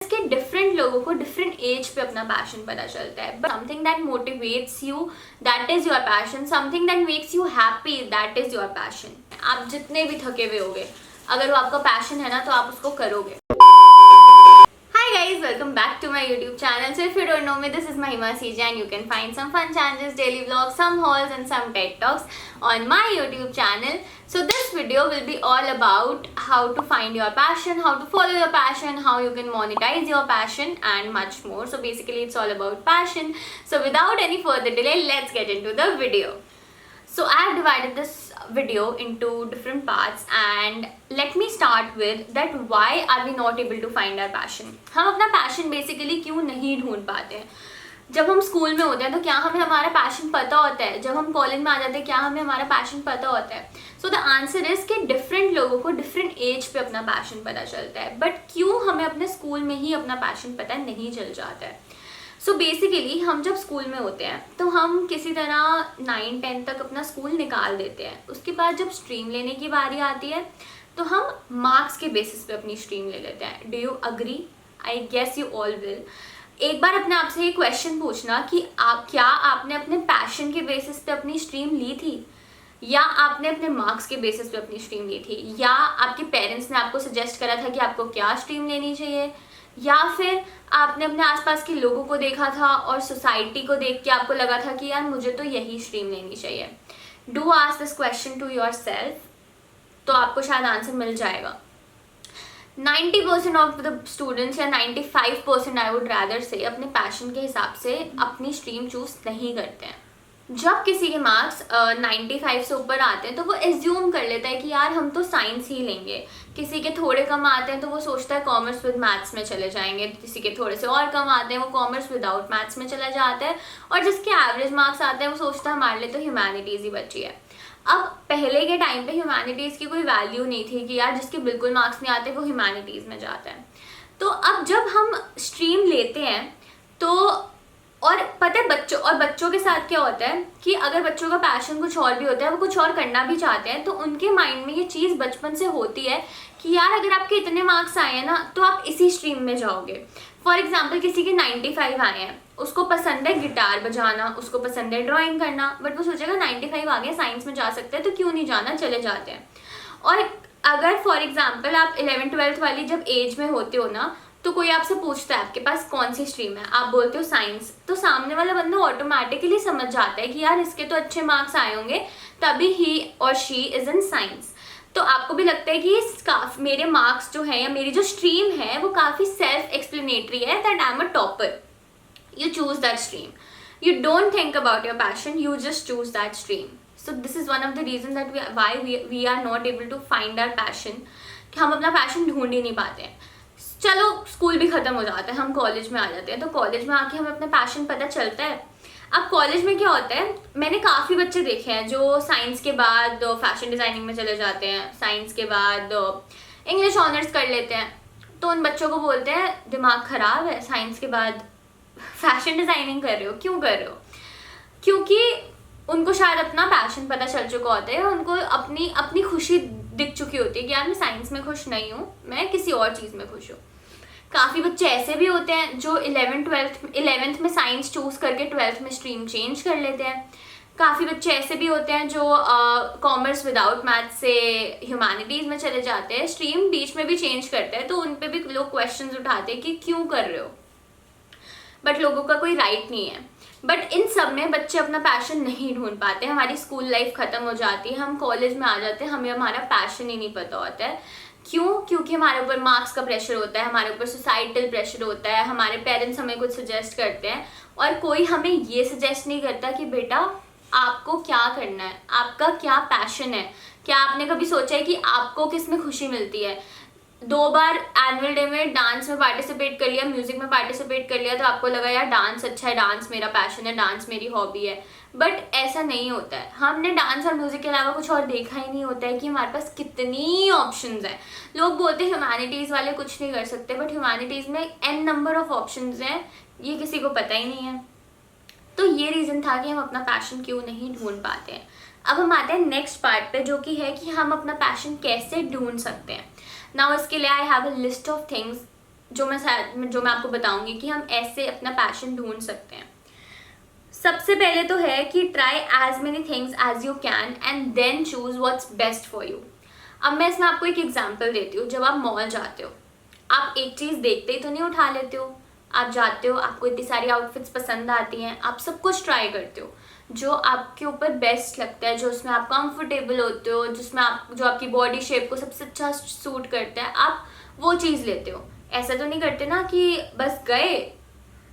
इसके डिफरेंट लोगों को डिफरेंट एज पे अपना पैशन पता चलता है, but something that motivates you that is your passion, something that makes you happy that is your passion. आप जितने भी थके हुए होगे, अगर वो आपका पैशन है ना तो आप उसको करोगे। Hi guys, welcome back to my YouTube channel. So if you don't know me, this is Mahima CJ and you can find some fun challenges, daily vlogs, some hauls and some TED Talks on my YouTube channel. So this video will be all about how to find your passion, how to follow your passion, how you can monetize your passion and much more. So basically it's all about passion. So without any further delay, let's get into the video. So I have divided this video into different parts and let me start with that why are we not able to find our passion. हम अपना passion basically क्यों नहीं ढूंढ पाते हैं? जब हम school में होते हैं तो क्या हमें हमारा पैशन पता होता है? जब हम कॉलेज में आ जाते हैं क्या हमें हमारा पैशन पता होता है? सो द आंसर इज कि डिफरेंट लोगों को डिफरेंट एज पे अपना पैशन पता चलता है, बट क्यों हमें अपने स्कूल में ही अपना पैशन पता नहीं चल जाता है? सो बेसिकली हम जब स्कूल में होते हैं तो हम किसी तरह 9-10 तक अपना स्कूल निकाल देते हैं। उसके बाद जब स्ट्रीम लेने की बारी आती है तो हम मार्क्स के बेसिस पे अपनी स्ट्रीम ले लेते हैं। Do you agree? I guess you all will. एक बार अपने आप से ये क्वेश्चन पूछना कि क्या आपने अपने पैशन के बेसिस पे अपनी स्ट्रीम ली थी, या आपने अपने मार्क्स के बेसिस पे अपनी स्ट्रीम ली थी, या आपके पेरेंट्स ने आपको सजेस्ट करा था कि आपको क्या स्ट्रीम लेनी चाहिए, या फिर आपने अपने आसपास के लोगों को देखा था और सोसाइटी को देख के आपको लगा था कि यार मुझे तो यही स्ट्रीम लेनी चाहिए। Do ask this question to yourself, तो आपको शायद आंसर मिल जाएगा। 90% ऑफ द स्टूडेंट्स या 95% आई वुड रैदर से अपने पैशन के हिसाब से अपनी स्ट्रीम चूज नहीं करते हैं। जब किसी के मार्क्स 95 से ऊपर आते हैं तो वो एज्यूम कर लेता है कि यार हम तो साइंस ही लेंगे। किसी के थोड़े कम आते हैं तो वो सोचता है कॉमर्स विद मैथ्स में चले जाएंगे, किसी के थोड़े से और कम आते हैं वो कॉमर्स विदाउट मैथ्स में चला जाता है, और जिसके एवरेज मार्क्स आते हैं वो सोचता है हमारे लिए तो ह्यूमैनिटीज़ ही बची है। अब पहले के टाइम पे ह्यूमैनिटीज़ की कोई वैल्यू नहीं थी कि यार जिसके बिल्कुल मार्क्स नहीं आते वो ह्यूमैनिटीज़ में जाता है। तो अब जब हम स्ट्रीम लेते हैं तो, और पता है बच्चों के साथ क्या होता है कि अगर बच्चों का पैशन कुछ और भी होता है, वो कुछ और करना भी चाहते हैं, तो उनके माइंड में ये चीज़ बचपन से होती है कि यार अगर आपके इतने मार्क्स आए हैं ना तो आप इसी स्ट्रीम में जाओगे। फॉर एग्जाम्पल किसी के 95 आए हैं, उसको पसंद है गिटार बजाना, उसको पसंद है ड्राइंग करना, बट वो सोचेगा 95 आ गए, साइंस में जा सकते हैं तो क्यों नहीं जाना, चले जाते हैं। और अगर फॉर एग्जाम्पल आप 11th-12th वाली जब एज में होते हो ना, तो कोई आपसे पूछता है आपके पास कौन सी स्ट्रीम है, आप बोलते हो साइंस, तो सामने वाला बंदा ऑटोमेटिकली समझ जाता है कि यार इसके तो अच्छे मार्क्स आए होंगे तभी ही और शी इज इन साइंस। तो आपको भी लगता है कि मेरे मार्क्स जो है या मेरी जो स्ट्रीम है वो काफ़ी सेल्फ एक्सप्लेनेटरी है, that I am a topper. You choose that stream, you don't think about your passion, you just choose that stream. So this is one of the reason that why we are not able to find our passion, कि हम अपना passion ढूंढ ही नहीं पाते हैं। चलो school भी ख़त्म हो जाता है, हम कॉलेज में आ जाते हैं, तो कॉलेज में आके हमें अपना पैशन पता चलता है। अब कॉलेज में क्या होता है, मैंने काफ़ी बच्चे देखे हैं जो साइंस के बाद फैशन डिज़ाइनिंग में चले जाते हैं, साइंस के बाद इंग्लिश ऑनर्स कर लेते हैं, तो उन बच्चों को बोलते हैं दिमाग ख़राब है, साइंस के बाद फैशन डिज़ाइनिंग कर रहे हो, क्यों कर रहे हो? क्योंकि उनको शायद अपना पैशन पता चल चुका होता है, उनको अपनी खुशी दिख चुकी होती है कि यार मैं साइंस में खुश नहीं हूँ, मैं किसी और चीज़ में खुश हूँ। काफ़ी बच्चे ऐसे भी होते हैं जो 11th में साइंस चूज़ करके 12th में स्ट्रीम चेंज कर लेते हैं। काफ़ी बच्चे ऐसे भी होते हैं जो कॉमर्स विदाउट मैथ से ह्यूमैनिटीज़ में चले जाते हैं, स्ट्रीम बीच में भी चेंज करते हैं, तो उन पर भी लोग क्वेश्चंस उठाते हैं कि क्यों कर रहे हो, बट लोगों का कोई राइट नहीं है। बट इन सब में बच्चे अपना पैशन नहीं ढूंढ पाते, हमारी स्कूल लाइफ ख़त्म हो जाती है, हम कॉलेज में आ जाते हैं, हमें हमारा पैशन ही नहीं पता होता है। क्यों? क्योंकि हमारे ऊपर मार्क्स का प्रेशर होता है, हमारे ऊपर सोसाइटल प्रेशर होता है, हमारे पेरेंट्स हमें कुछ सजेस्ट करते हैं और कोई हमें ये सजेस्ट नहीं करता कि बेटा आपको क्या करना है, आपका क्या पैशन है। क्या आपने कभी सोचा है कि आपको किस में खुशी मिलती है? 2 बार एनुअल डे में डांस में पार्टिसिपेट कर लिया, म्यूजिक में पार्टिसिपेट कर लिया, तो आपको लगा यार डांस अच्छा है, डांस मेरा पैशन है, डांस मेरी हॉबी है, बट ऐसा नहीं होता है। हमने डांस और म्यूजिक के अलावा कुछ और देखा ही नहीं होता है कि हमारे पास कितनी ऑप्शंस हैं। लोग बोलते हैं ह्यूमैनिटीज़ वाले कुछ नहीं कर सकते, बट ह्यूमैनिटीज़ में n नंबर ऑफ ऑप्शंस हैं, ये किसी को पता ही नहीं है। तो ये रीज़न था कि हम अपना पैशन क्यों नहीं ढूंढ पाते हैं। अब हम आते हैं नेक्स्ट पार्ट पे, जो कि है कि हम अपना पैशन कैसे ढूंढ सकते हैं। नाउ इसके लिए I have a list of things जो मैं आपको बताऊंगी कि हम ऐसे अपना पैशन ढूंढ सकते हैं। सबसे पहले तो है कि try as many things as you can and then choose what's best for you. अब मैं इसमें आपको एक एग्जांपल देती हूँ। जब आप मॉल जाते हो, आप एक चीज़ देखते ही तो नहीं उठा लेते हो। आप जाते हो, आपको इतनी सारी आउटफिट्स पसंद आती हैं, आप सब कुछ ट्राई करते हो, जो आपके ऊपर बेस्ट लगता है, जो उसमें आप कंफर्टेबल होते हो, जिसमें आप जो आपकी बॉडी शेप को सबसे अच्छा सूट करता है, आप वो चीज़ लेते हो। ऐसा तो नहीं करते ना कि बस गए,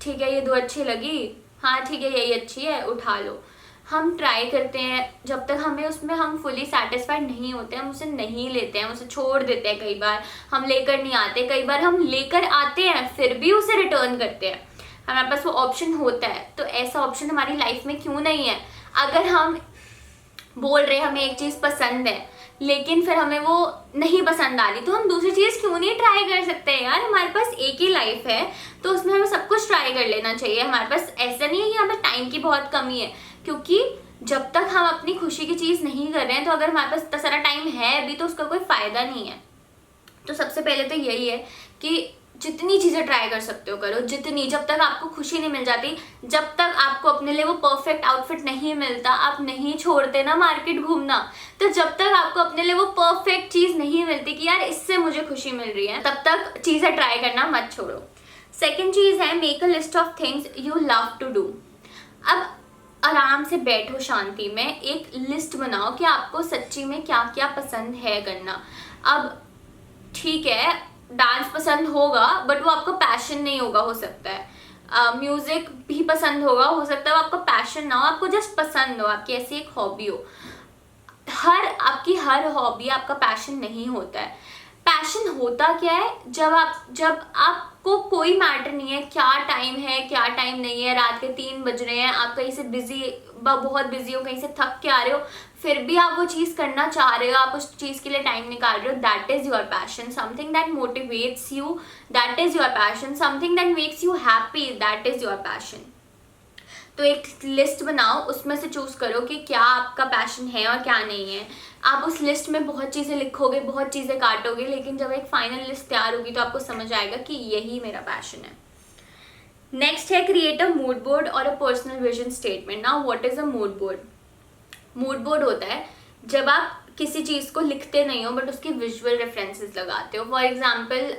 ठीक है ये 2 अच्छी लगी, हाँ ठीक है यही अच्छी है, उठा लो। हम ट्राई करते हैं, जब तक हमें उसमें हम फुली सेटिस्फाइड नहीं होते हम उसे नहीं लेते हैं, उसे छोड़ देते हैं। कई बार हम लेकर नहीं आते, कई बार हम लेकर आते हैं फिर भी उसे रिटर्न करते हैं। हमारे पास वो ऑप्शन होता है, तो ऐसा ऑप्शन हमारी लाइफ में क्यों नहीं है? अगर हम बोल रहे हमें एक चीज़ पसंद है लेकिन फिर हमें वो नहीं पसंद आ रही, तो हम दूसरी चीज़ क्यों नहीं ट्राई कर सकते हैं यार? हमारे पास एक ही लाइफ है, तो उसमें हमें सब कुछ ट्राई कर लेना चाहिए। हमारे पास ऐसा नहीं है कि हमें टाइम की बहुत कमी है, क्योंकि जब तक हम अपनी खुशी की चीज़ नहीं कर रहे हैं, तो अगर हमारे पास इतना सारा टाइम है अभी, तो उसका कोई फ़ायदा नहीं है। तो सबसे पहले तो यही है कि जितनी चीज़ें ट्राई कर सकते हो करो, जितनी, जब तक आपको खुशी नहीं मिल जाती, जब तक आपको अपने लिए वो परफेक्ट आउटफिट नहीं मिलता, आप नहीं छोड़ते ना मार्केट घूमना, तो जब तक आपको अपने लिए वो परफेक्ट चीज़ नहीं मिलती कि यार इससे मुझे खुशी मिल रही है, तब तक चीज़ें ट्राई करना मत छोड़ो। सेकेंड चीज़ है make a list of things you love to do. अब आराम से बैठो शांति में, एक लिस्ट बनाओ कि आपको सच्ची में क्या क्या पसंद है करना। अब ठीक है डांस पसंद होगा बट वो आपका पैशन नहीं होगा, हो सकता है म्यूजिक भी पसंद होगा, हो सकता है वो आपका पैशन ना हो, आपको जस्ट पसंद हो, आपकी ऐसी एक हॉबी हो। आपकी हर हॉबी आपका पैशन नहीं होता है। पैशन होता क्या है? जब आपको कोई मैटर नहीं है क्या टाइम है क्या टाइम नहीं है, रात के 3 बज रहे हैं, आप कहीं से बहुत बिजी हो, कहीं से थक के आ रहे हो, फिर भी आप वो चीज़ करना चाह रहे हो, आप उस चीज़ के लिए टाइम निकाल रहे हो, that is your passion. Something that motivates you, that is your passion. Something that makes you happy, that is your passion. तो एक लिस्ट बनाओ, उसमें से चूज करो कि क्या आपका पैशन है और क्या नहीं है। आप उस लिस्ट में बहुत चीज़ें लिखोगे, बहुत चीज़ें काटोगे, लेकिन जब एक फाइनल लिस्ट तैयार होगी तो आपको समझ आएगा कि यही मेरा पैशन है। नेक्स्ट है क्रिएट अ मूड बोर्ड और a personal vision statement. Now what is a mood board? Mood board होता है जब आप किसी चीज़ को लिखते नहीं हो बट उसकी विजुअल रेफरेंसेस लगाते हो। For example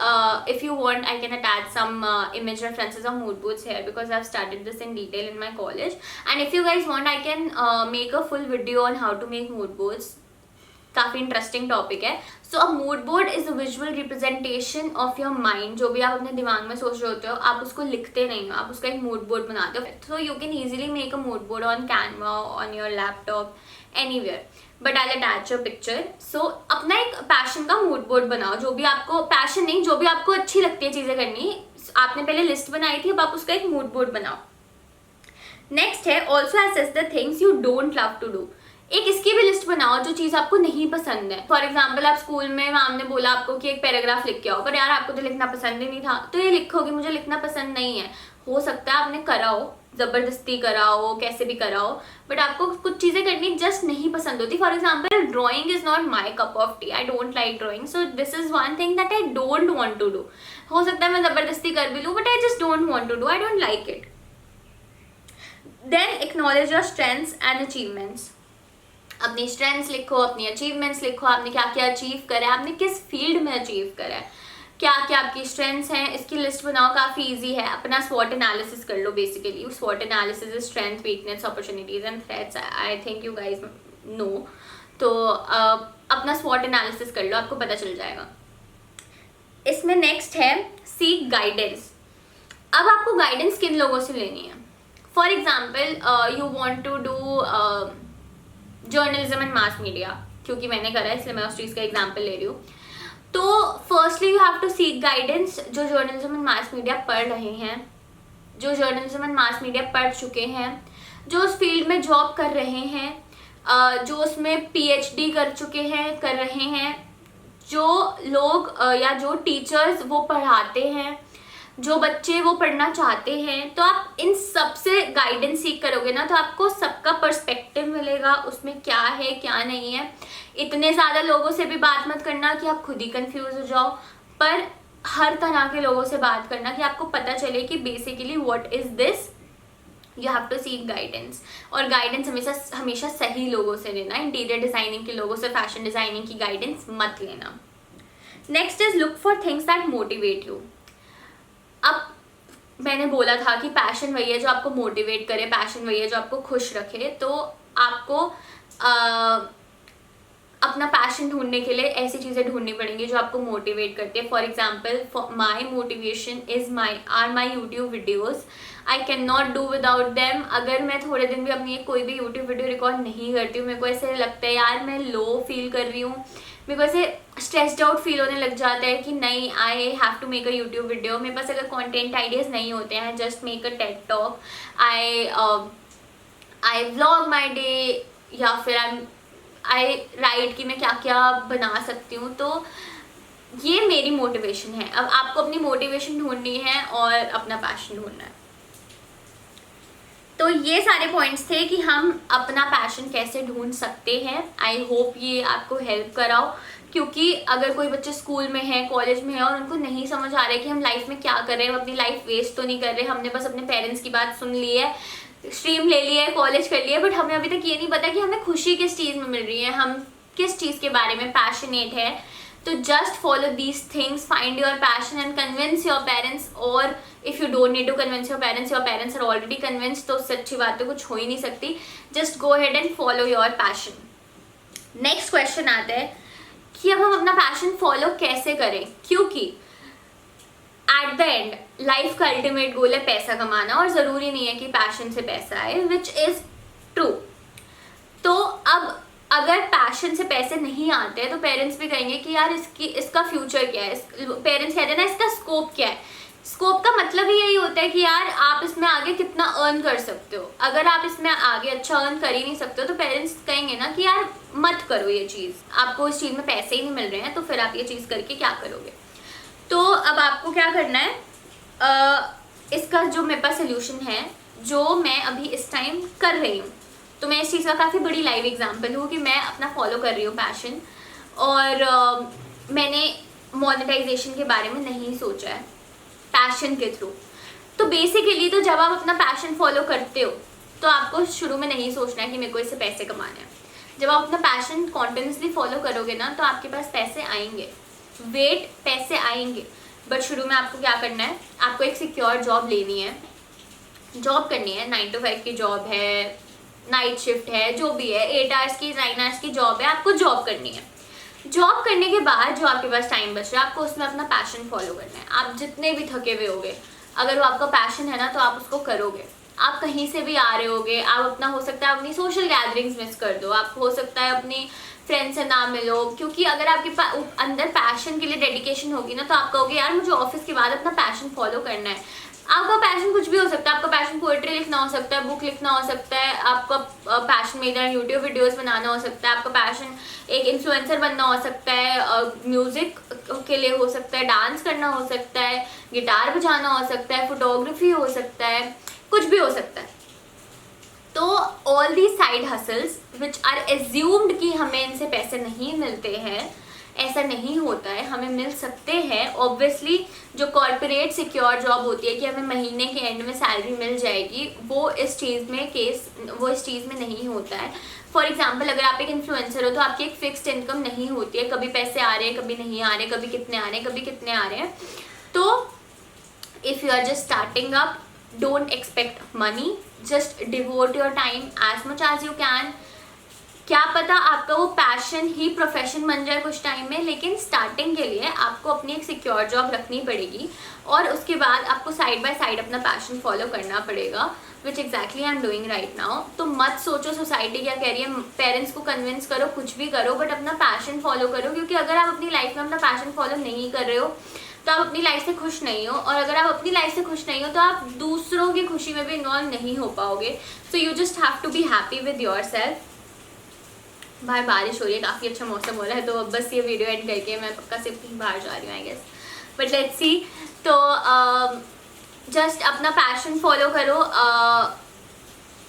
if you want I can attach some image references or mood boards here because I've studied this in detail in my college, and if you guys want I can make a full video on how to make mood boards. काफ़ी interesting topic है। So a mood board is a visual representation of your mind. जो भी आप अपने दिमाग में सोच रहे होते हो आप उसको लिखते नहीं हो, आप उसका एक मूड बोर्ड बनाते हो। So you can easily make a mood board on Canva, on your laptop, anywhere, but I attach your picture. सो अपना एक पैशन का मूड बोर्ड बनाओ, जो भी आपको पैशन नहीं, जो भी आपको अच्छी लगती है चीज़ें करनी। आपने पहले लिस्ट बनाई थी, अब आप उसका एक मूड बोर्ड बनाओ। नेक्स्ट है also assess the things you don't love to do. एक इसकी भी लिस्ट बनाओ जो चीज़ आपको नहीं पसंद है। फॉर एग्जाम्पल आप स्कूल में मैम ने बोला आपको कि एक पैराग्राफ लिख के आओ, पर यार आपको तो लिखना पसंद ही नहीं था, तो ये लिखोगे मुझे लिखना पसंद नहीं है। हो सकता है आपने कराओ, ज़बरदस्ती कराओ, कैसे भी कराओ, बट आपको कुछ चीज़ें करनी जस्ट नहीं पसंद होती। For example drawing is not my cup of tea, I don't like drawing, so this is one thing that I don't want to do. हो सकता है मैं ज़बरदस्ती कर भी लूँ but I just don't want to do, I don't like it. Then acknowledge your strengths and achievements. अपनी strengths लिखो, अपनी अचीवमेंट्स लिखो, आपने क्या क्या अचीव करा है, आपने किस फील्ड में अचीव करा है, क्या क्या आपकी स्ट्रेंथ्स हैं, इसकी लिस्ट बनाओ। काफ़ी इजी है। अपना स्वॉट एनालिसिस कर लो। बेसिकली स्वॉट analysis is strength, weakness, opportunities and threats. I think you guys know. तो अपना स्वॉट एनालिसिस कर लो, आपको पता चल जाएगा। इसमें नेक्स्ट है सीक गाइडेंस। अब आपको गाइडेंस किन लोगों से लेनी है? For example you want to do journalism and mass media, क्योंकि मैंने करा है इसलिए मैं उस चीज़ का एग्जाम्पल ले रही हूँ। तो firstly you have to seek guidance जो जर्नलिज्म एंड मास मीडिया पढ़ रहे हैं, जो जर्नलिज्म एंड मास मीडिया पढ़ चुके हैं, जो उस फील्ड में जॉब कर रहे हैं, जो उसमें PhD कर चुके हैं, कर रहे हैं, जो लोग या जो टीचर्स वो पढ़ाते हैं, जो बच्चे वो पढ़ना चाहते हैं। तो आप इन सब से गाइडेंस सीख करोगे ना, तो आपको सबका पर्सपेक्टिव मिलेगा, उसमें क्या है क्या नहीं है। इतने ज़्यादा लोगों से भी बात मत करना कि आप खुद ही कंफ्यूज हो जाओ, पर हर तरह के लोगों से बात करना कि आपको पता चले कि basically what is this, you have to seek guidance. और गाइडेंस हमेशा सही लोगों से लेना, इंटीरियर डिजाइनिंग के लोगों से फैशन डिजाइनिंग की गाइडेंस मत लेना। Next is look for things that motivate you. अब मैंने बोला था कि पैशन वही है जो आपको मोटिवेट करे, पैशन वही है जो आपको खुश रखे। तो आपको अपना पैशन ढूंढने के लिए ऐसी चीज़ें ढूंढनी पड़ेंगी जो आपको मोटिवेट करती है। For example, my motivation is my YouTube videos. I can not do without them. अगर मैं थोड़े दिन भी अपनी कोई भी यूट्यूब वीडियो रिकॉर्ड नहीं करती हूँ, मेरे को ऐसे लगता है यार मैं लो फील कर रही हूँ, मेरे को ऐसे स्ट्रेस्ड आउट फील होने लग जाता है कि नहीं, I have to make a YouTube video. मेरे पास अगर कंटेंट आइडियाज़ नहीं होते हैं, just make a TED talk, I vlog my day, या फिर आई राइट कि मैं क्या क्या बना सकती हूँ। तो ये मेरी मोटिवेशन है। अब आपको अपनी मोटिवेशन ढूंढनी है और अपना पैशन ढूंढना है। तो ये सारे पॉइंट्स थे कि हम अपना पैशन कैसे ढूंढ सकते हैं। आई होप ये आपको हेल्प कराओ, क्योंकि अगर कोई बच्चे स्कूल में है, कॉलेज में है और उनको नहीं समझ आ रहा है कि हम लाइफ में क्या कर रहे हैं, हम अपनी लाइफ वेस्ट तो नहीं कर रहे, हमने बस अपने पेरेंट्स की बात सुन ली है, स्ट्रीम ले ली है, कॉलेज कर लिया, बट हमें अभी तक ये नहीं पता कि हमें खुशी किस चीज़ में मिल रही है, हम किस चीज़ के बारे में पैशनेट है। तो just follow these things, find your passion and convince your parents. और if you don't need to convince your parents are already convince, तो उससे अच्छी बात तो कुछ हो ही नहीं सकती। Just go head and follow your passion. Next question आता है कि अब हम अपना पैशन फॉलो कैसे करें, क्योंकि एट द एंड लाइफ का अल्टीमेट गोल है पैसा कमाना, और ज़रूरी नहीं है कि पैशन से पैसा आए, विच इज़ ट्रू। तो अब अगर पैशन से पैसे नहीं आते हैं तो पेरेंट्स भी कहेंगे कि यार इसका फ्यूचर क्या है। पेरेंट्स कहते हैं ना, इसका स्कोप क्या है। स्कोप का मतलब ही यही होता है कि यार आप इसमें आगे कितना अर्न कर सकते हो। अगर आप इसमें आगे अच्छा अर्न कर ही नहीं सकते हो तो पेरेंट्स कहेंगे ना कि यार मत करो ये चीज़, आपको इस चीज़ में पैसे ही नहीं मिल रहे हैं, तो फिर आप ये चीज़ करके क्या करोगे। तो अब आपको क्या करना है, इसका जो मेरे पास सोल्यूशन है, जो मैं अभी इस टाइम कर रही हूँ, तो मैं इस चीज़ का काफ़ी बड़ी लाइव एग्जांपल हूँ कि मैं अपना फॉलो कर रही हूँ पैशन, और मैंने मोनेटाइजेशन के बारे में नहीं सोचा है पैशन के थ्रू। तो बेसिकली तो जब आप अपना पैशन फॉलो करते हो तो आपको शुरू में नहीं सोचना है कि मेरे को इससे पैसे कमाने हैं। जब आप अपना पैशन कॉन्टिन्यूसली फॉलो करोगे ना तो आपके पास पैसे आएंगे, वेट पैसे आएंगे। बट शुरू में आपको क्या करना है, आपको एक सिक्योर जॉब लेनी है, जॉब करनी है। 9 to 5 की जॉब है, नाइट शिफ्ट है, जो भी है, 8 आवर्स की 9 आवर्स की जॉब है, आपको जॉब करनी है। जॉब करने के बाद जो आपके पास टाइम बच रहा है, आपको उसमें अपना पैशन फॉलो करना है। आप जितने भी थके हुए होगे, अगर वो आपका पैशन है ना तो आप उसको करोगे। आप कहीं से भी आ रहे होगे, आप अपना, हो सकता है अपनी सोशल गैदरिंग्स मिस कर दो, आपको हो सकता है अपनी फ्रेंड से ना मिलो, क्योंकि अगर आपके अंदर पैशन के लिए डेडिकेशन होगी ना तो आप कहोगे यार मुझे ऑफिस के बाद अपना पैशन फॉलो करना है। आपका पैशन कुछ भी हो सकता है, आपका पैशन पोएट्री लिखना हो सकता है, बुक लिखना हो सकता है, आपका पैशन मेरा यूट्यूब वीडियोस बनाना हो सकता है, आपका पैशन एक इन्फ्लुएंसर बनना हो सकता है, म्यूजिक के लिए हो सकता है, डांस करना हो सकता है, गिटार बजाना हो सकता है, फोटोग्राफी हो सकता है, कुछ भी हो सकता है। तो all the side hustles which are assumed कि हमें इनसे पैसे नहीं मिलते हैं, ऐसा नहीं होता है, हमें मिल सकते हैं। ऑब्वियसली जो कॉर्पोरेट सिक्योर जॉब होती है कि हमें महीने के एंड में सैलरी मिल जाएगी, वो इस चीज़ में नहीं होता है। फॉर एग्जाम्पल, अगर आप एक इन्फ्लुएंसर हो तो आपकी एक फिक्स्ड इनकम नहीं होती है, कभी पैसे आ रहे हैं, कभी नहीं आ रहे, कभी कितने आ रहे हैं, कभी कितने आ रहे हैं। तो if you are just starting up, don't expect money, just devote your time as much as you can. क्या पता आपका वो पैशन ही प्रोफेशन बन जाए कुछ टाइम में, लेकिन स्टार्टिंग के लिए आपको अपनी एक सिक्योर जॉब रखनी पड़ेगी और उसके बाद आपको साइड बाय साइड अपना पैशन फॉलो करना पड़ेगा, which exactly I am doing right now. तो मत सोचो सोसाइटी क्या कह रही है, पेरेंट्स को कन्विंस करो, कुछ भी करो, बट अपना पैशन फॉलो करो, क्योंकि अगर आप अपनी लाइफ में अपना पैशन फॉलो नहीं कर रहे हो तो आप अपनी लाइफ से खुश नहीं हो, और अगर आप अपनी लाइफ से खुश नहीं हो तो आप दूसरों की खुशी में भी इन्वॉल्व नहीं हो पाओगे। So you just have to be happy with yourself. बाहर बारिश हो रही है, काफ़ी अच्छा मौसम हो रहा है, तो अब बस ये वीडियो एंड करके मैं पक्का सिर्फ कहीं बाहर जा रही हूँ I guess, but let's see. तो जस्ट अपना पैशन फॉलो करो,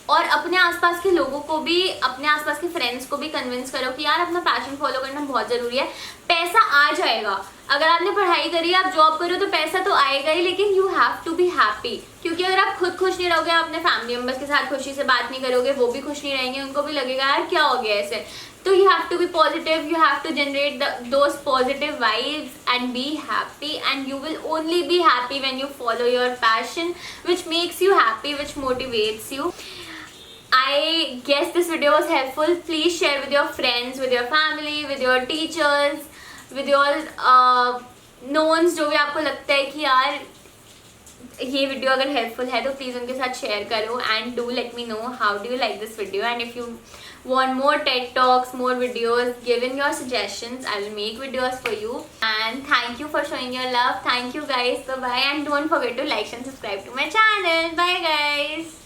और अपने आसपास के लोगों को भी, अपने आसपास के फ्रेंड्स को भी कन्विंस करो कि यार अपना पैशन फॉलो करना बहुत ज़रूरी है। पैसा आ जाएगा, अगर आपने पढ़ाई करी, आप जॉब करो तो पैसा तो आएगा ही, लेकिन you have to be happy. क्योंकि अगर आप खुद खुश नहीं रहोगे, आप अपने फैमिली मेम्बर्स के साथ खुशी से बात नहीं करोगे, वो भी खुश नहीं रहेंगे, उनको भी लगेगा यार क्या हो गया ऐसे। तो you have to be positive, you have to generate those positive vibes and be happy, and you will only be happy when you follow your passion, which makes you happy, which motivates you. I guess this video was helpful. Please share with your friends, with your family, with your teachers, with your knowns, जो भी आपको लगता है कि यार ये video अगर helpful है तो प्लीज़ उनके साथ शेयर करो, and do let me know how do you like this video, and if you want more TED Talks, more videos, give in your suggestions. I will make videos for you. And thank you for showing your love. Thank you guys. Bye bye, and don't forget to like and subscribe to my channel. Bye guys.